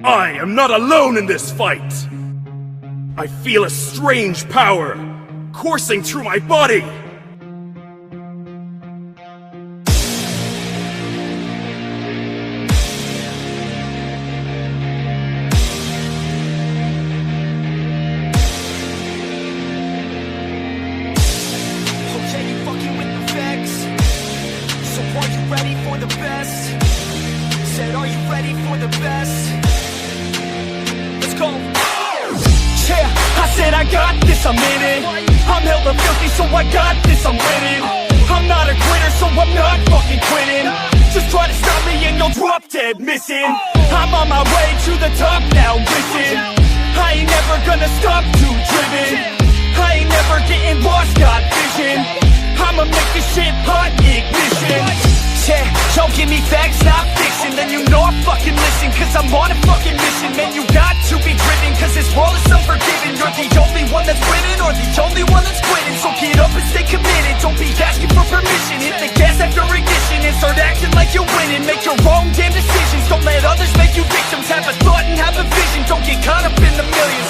I am not alone in this fight! I feel a strange power coursing through my body! Okay, you fucking with the facts. So are you ready for the best? Said, are you ready for the best? Let's go. Yeah, I said I got this, I'm in it. I'm hella filthy, so I got this, I'm winning. I'm not a quitter, so I'm not fucking quitting. Just try to stop me and you'll drop dead missing. I'm on my way to the top now, listen. I ain't never gonna stop, too driven. I ain't never getting lost, got vision. I'ma make this shit hot, ignition. Yeah, y'all give me facts, not fiction. Then you know I fucking listen, cause I'm on a fucking mission. Man, you got to be driven, cause this world is unforgiving. You're the only one that's winning, or the only one that's quitting. So get up and stay committed, don't be asking for permission. Hit the gas after ignition and start acting like you're winning. Make your own damn decisions, don't let others make you victims. Have a thought and have a vision, don't get caught up in the millions.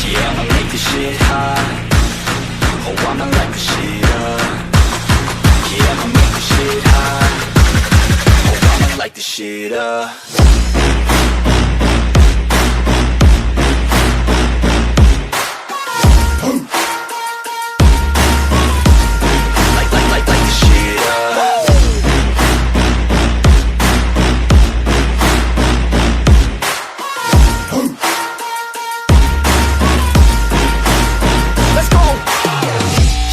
Yeah, I'ma make this shit hot. Oh, I'ma light this shit up. Yeah, I'ma make this shit hot. Oh, I'ma light this shit up. Light this shit up. Let's go.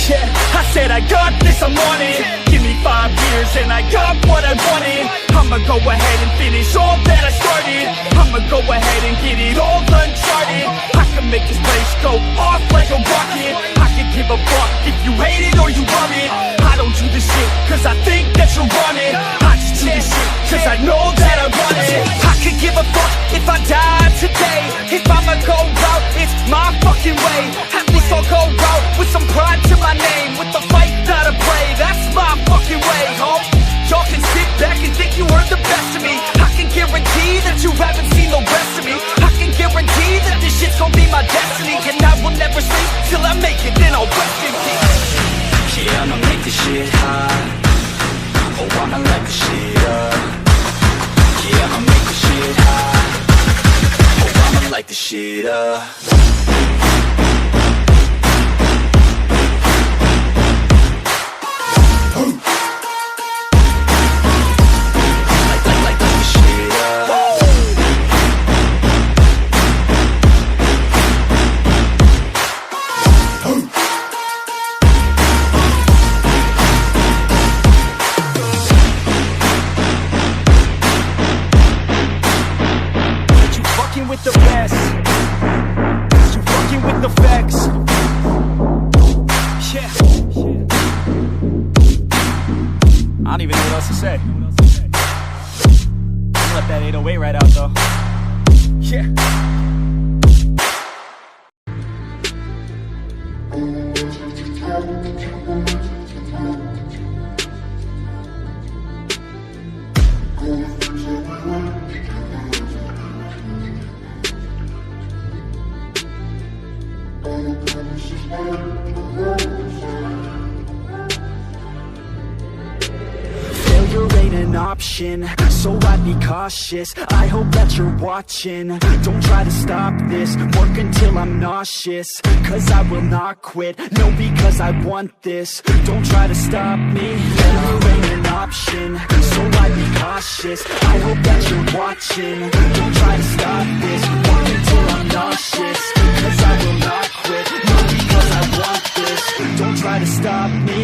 Yeah, I said I got this, I'm on it. Give me 5 years and I got what I wanted. I'ma go ahead and finish all that I started. I'ma go ahead and get it all uncharted. I can make this place go off like a rocket. I can give a fuck if you hate it or you love it. I don't do this shit cause I think that you're on it. I just do this shit cause I know that I want it. I could give a fuck if I die today. If I'ma go out, it's my fucking way. At least I'll go out with some pride to my name. With the fight, not a play, that's my fucking way, home. Y'all can sit back and think you heard the best of me. I can guarantee that you haven't seen the rest of me. I can guarantee that this shit's gonna be my destiny. And I will never sleep till I make it, then I'll rest in peace. Yeah, I'ma make this shit hot. Oh, I'ma light this shit up. Yeah, I'ma make this shit hot. Oh, I'ma light this shit up. With the best, you fucking with the facts. Yeah, I don't even know what else to say. I'll let that 808 right out though. Yeah. Failure ain't an option, so I'd be cautious. I hope that you're watching. Don't try to stop this, work until I'm nauseous. Cause I will not quit, no, because I want this. Don't try to stop me, failure ain't an option, so I'd be cautious. I hope that you're watching. Don't try to stop this, work until I'm nauseous. Cause I will not quit, no, because I want this. Don't try to stop me,